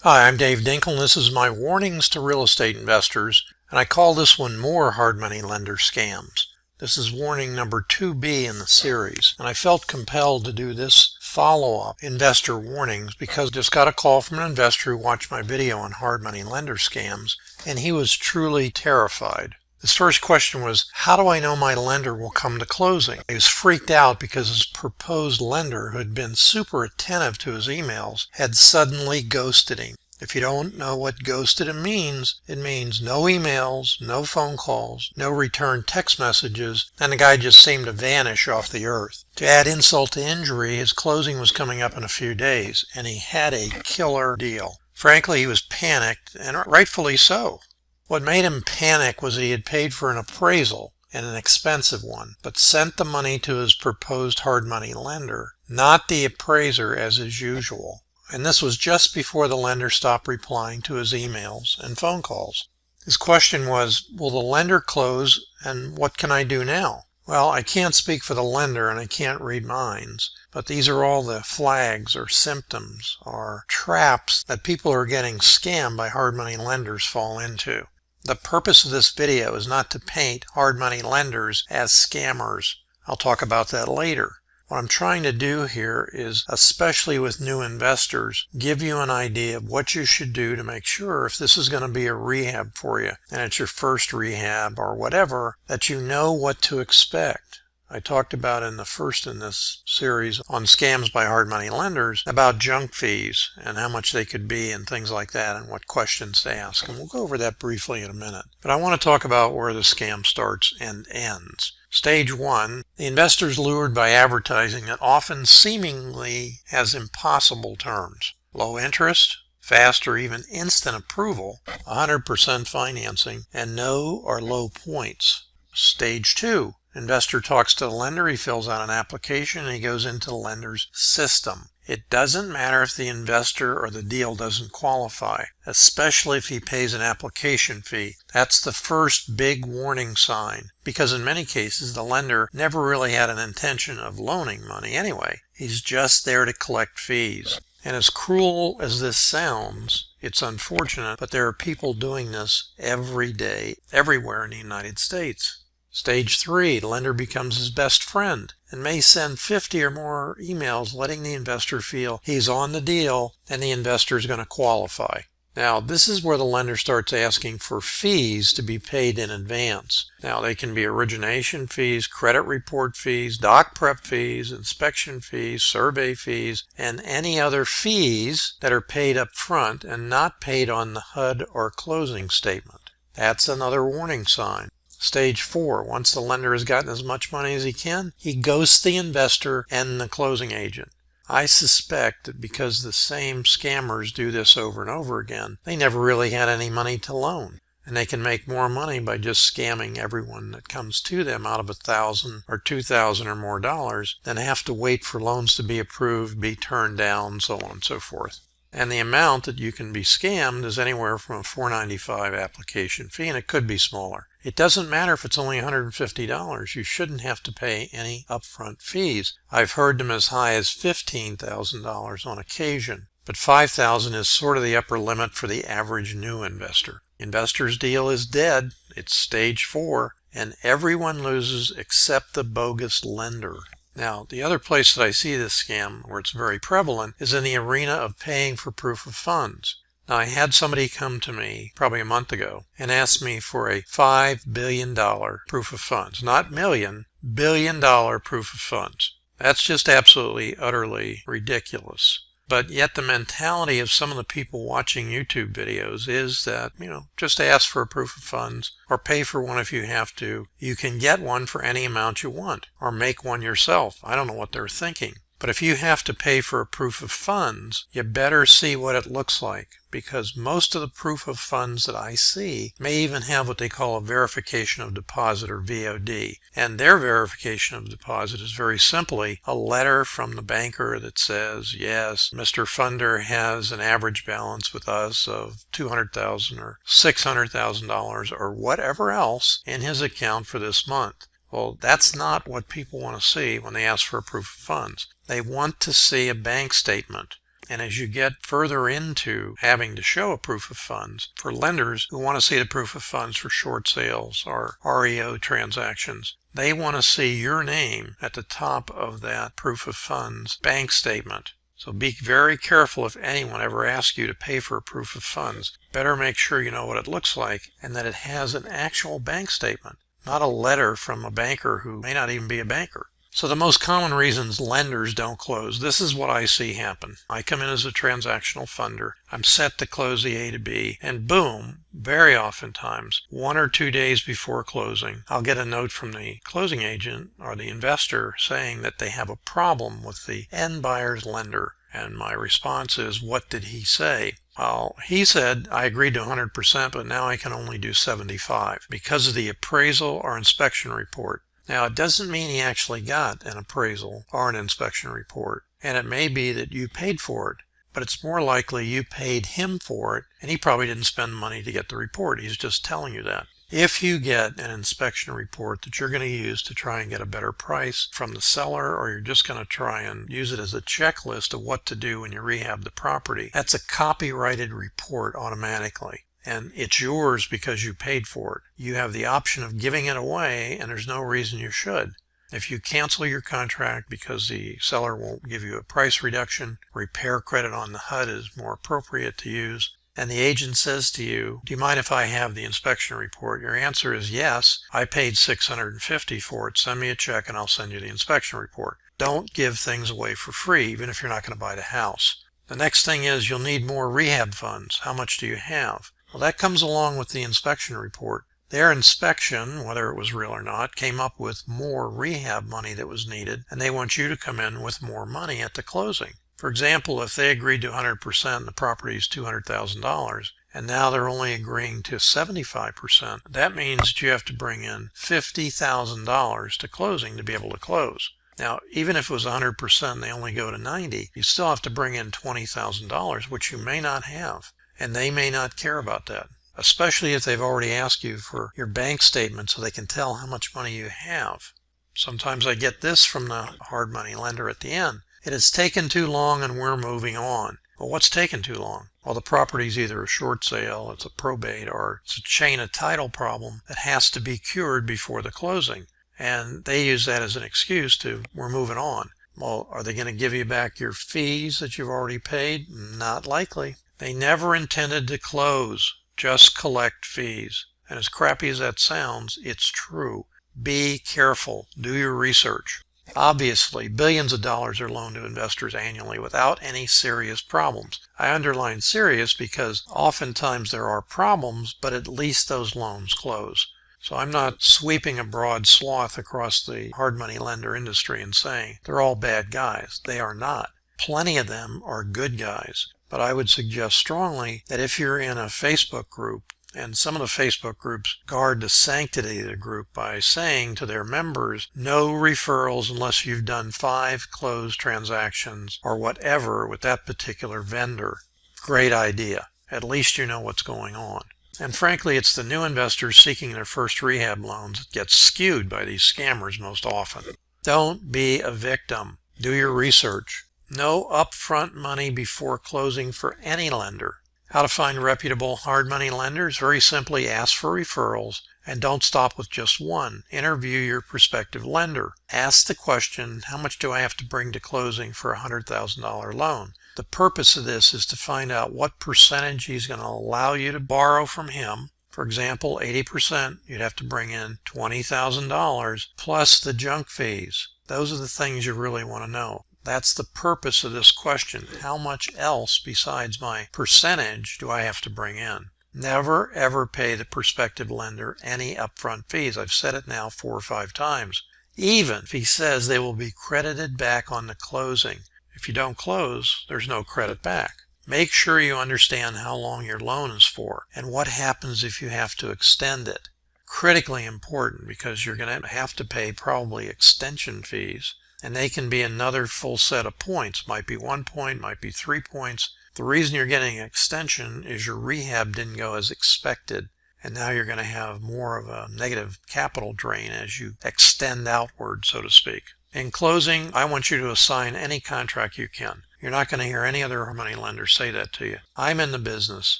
Hi, I'm Dave Dinkle, and this is my warnings to real estate investors, and I call this one More Hard Money Lender Scams. This is warning number 2B in the series, and I felt compelled to do this follow-up investor warnings because I just got a call from an investor who watched my video on hard money lender scams, and he was truly terrified. His first question was, how do I know my lender will come to closing? He was freaked out because his proposed lender, who had been super attentive to his emails, had suddenly ghosted him. If you don't know what ghosted him means, it means no emails, no phone calls, no return text messages, and the guy just seemed to vanish off the earth. To add insult to injury, his closing was coming up in a few days, and he had a killer deal. Frankly, he was panicked, and rightfully so. What made him panic was that he had paid for an appraisal, and an expensive one, but sent the money to his proposed hard money lender, not the appraiser as is usual. And this was just before the lender stopped replying to his emails and phone calls. His question was, will the lender close, and what can I do now? Well, I can't speak for the lender and I can't read minds, but these are all the flags or symptoms or traps that people who are getting scammed by hard money lenders fall into. The purpose of this video is not to paint hard money lenders as scammers. I'll talk about that later. What I'm trying to do here is, especially with new investors, give you an idea of what you should do to make sure if this is going to be a rehab for you, and it's your first rehab or whatever, that you know what to expect. I talked about in the first in this series on scams by hard money lenders about junk fees and how much they could be and things like that and what questions to ask. And we'll go over that briefly in a minute. But I want to talk about where the scam starts and ends. Stage 1, the investor is lured by advertising that often seemingly has impossible terms. Low interest, fast or even instant approval, 100% financing, and no or low points. Stage 2, investor talks to the lender, he fills out an application, and he goes into the lender's system. It doesn't matter if the investor or the deal doesn't qualify, especially if he pays an application fee. That's the first big warning sign, because in many cases the lender never really had an intention of loaning money anyway. He's just there to collect fees. And as cruel as this sounds, it's unfortunate, but there are people doing this every day, everywhere in the United States. Stage 3, the lender becomes his best friend and may send 50 or more emails letting the investor feel he's on the deal and the investor is going to qualify. Now, this is where the lender starts asking for fees to be paid in advance. Now, they can be origination fees, credit report fees, doc prep fees, inspection fees, survey fees, and any other fees that are paid up front and not paid on the HUD or closing statement. That's another warning sign. Stage 4, once the lender has gotten as much money as he can, he ghosts the investor and the closing agent. I suspect that because the same scammers do this over and over again, they never really had any money to loan. And they can make more money by just scamming everyone that comes to them out of $1,000 or $2,000 or more dollars than have to wait for loans to be approved, be turned down, so on and so forth. And the amount that you can be scammed is anywhere from a $4.95 application fee, and it could be smaller. It doesn't matter if it's only $150. You shouldn't have to pay any upfront fees. I've heard them as high as $15,000 on occasion, but $5,000 is sort of the upper limit for the average new investor. Investor's deal is dead. It's stage 4, and everyone loses except the bogus lender. Now, the other place that I see this scam where it's very prevalent is in the arena of paying for proof of funds. Now, I had somebody come to me probably a month ago and ask me for a $5 billion proof of funds. Not million, $1 billion proof of funds. That's just absolutely, utterly ridiculous. But yet the mentality of some of the people watching YouTube videos is that, just ask for a proof of funds or pay for one if you have to. You can get one for any amount you want or make one yourself. I don't know what they're thinking. But if you have to pay for a proof of funds, you better see what it looks like, because most of the proof of funds that I see may even have what they call a verification of deposit or VOD. And their verification of deposit is very simply a letter from the banker that says, yes, Mr. Funder has an average balance with us of $200,000 or $600,000 or whatever else in his account for this month. Well, that's not what people want to see when they ask for a proof of funds. They want to see a bank statement. And as you get further into having to show a proof of funds, for lenders who want to see the proof of funds for short sales or REO transactions, they want to see your name at the top of that proof of funds bank statement. So be very careful if anyone ever asks you to pay for a proof of funds. Better make sure you know what it looks like and that it has an actual bank statement, not a letter from a banker who may not even be a banker. So the most common reasons lenders don't close, this is what I see happen. I come in as a transactional funder. I'm set to close the A to B, and boom, very oftentimes, 1 or 2 days before closing, I'll get a note from the closing agent or the investor saying that they have a problem with the end buyer's lender. And my response is, what did he say? Well, he said, I agreed to 100%, but now I can only do 75 because of the appraisal or inspection report. Now, it doesn't mean he actually got an appraisal or an inspection report, and it may be that you paid for it, but it's more likely you paid him for it, and he probably didn't spend money to get the report. He's just telling you that. If you get an inspection report that you're going to use to try and get a better price from the seller, or you're just going to try and use it as a checklist of what to do when you rehab the property, that's a copyrighted report automatically. And it's yours because you paid for it. You have the option of giving it away, and there's no reason you should. If you cancel your contract because the seller won't give you a price reduction, repair credit on the HUD is more appropriate to use, and the agent says to you, do you mind if I have the inspection report? Your answer is yes. I paid $650 for it. Send me a check and I'll send you the inspection report. Don't give things away for free, even if you're not going to buy the house. The next thing is you'll need more rehab funds. How much do you have? Well, that comes along with the inspection report. Their inspection, whether it was real or not, came up with more rehab money that was needed, and they want you to come in with more money at the closing. For example, if they agreed to 100% and the property is $200,000, and now they're only agreeing to 75%, that means that you have to bring in $50,000 to closing to be able to close. Now, even if it was 100% and they only go to 90, you still have to bring in $20,000, which you may not have. And they may not care about that, especially if they've already asked you for your bank statement so they can tell how much money you have. Sometimes I get this from the hard money lender at the end. It has taken too long and we're moving on. Well, what's taken too long? Well, the property's either a short sale, it's a probate, or it's a chain of title problem that has to be cured before the closing. And they use that as an excuse to, we're moving on. Well, are they going to give you back your fees that you've already paid? Not likely. They never intended to close, just collect fees. And as crappy as that sounds, it's true. Be careful. Do your research. Obviously, billions of dollars are loaned to investors annually without any serious problems. I underline serious because oftentimes there are problems, but at least those loans close. So I'm not sweeping a broad swath across the hard money lender industry and saying they're all bad guys. They are not. Plenty of them are good guys. But I would suggest strongly that if you're in a Facebook group, and some of the Facebook groups guard the sanctity of the group by saying to their members, no referrals unless you've done 5 closed transactions or whatever with that particular vendor. Great idea. At least you know what's going on. And frankly, it's the new investors seeking their first rehab loans that get skewed by these scammers most often. Don't be a victim. Do your research. No upfront money before closing for any lender. How to find reputable hard money lenders? Very simply, ask for referrals and don't stop with just one. Interview your prospective lender. Ask the question, how much do I have to bring to closing for a $100,000 loan? The purpose of this is to find out what percentage he's going to allow you to borrow from him. For example, 80%, you'd have to bring in $20,000 plus the junk fees. Those are the things you really want to know. That's the purpose of this question. How much else besides my percentage do I have to bring in? Never, ever pay the prospective lender any upfront fees. I've said it now 4 or 5 times. Even if he says they will be credited back on the closing. If you don't close, there's no credit back. Make sure you understand how long your loan is for and what happens if you have to extend it. Critically important because you're going to have to pay probably extension fees. And they can be another full set of points. Might be 1 point, might be 3 points. The reason you're getting an extension is your rehab didn't go as expected. And now you're going to have more of a negative capital drain as you extend outward, so to speak. In closing, I want you to assign any contract you can. You're not going to hear any other money lender say that to you. I'm in the business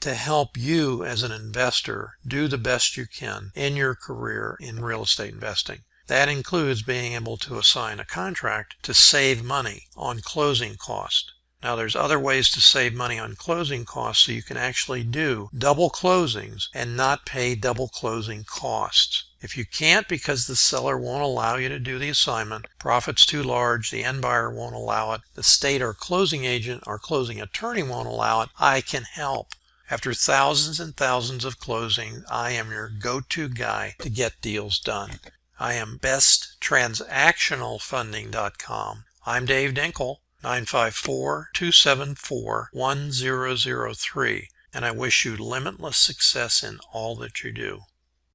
to help you as an investor do the best you can in your career in real estate investing. That includes being able to assign a contract to save money on closing costs. Now, there's other ways to save money on closing costs so you can actually do double closings and not pay double closing costs. If you can't because the seller won't allow you to do the assignment, profit's too large, the end buyer won't allow it, the state or closing agent or closing attorney won't allow it, I can help. After thousands and thousands of closings, I am your go-to guy to get deals done. I am besttransactionalfunding.com. I'm Dave Dinkle. 954-274-1003, and I wish you limitless success in all that you do.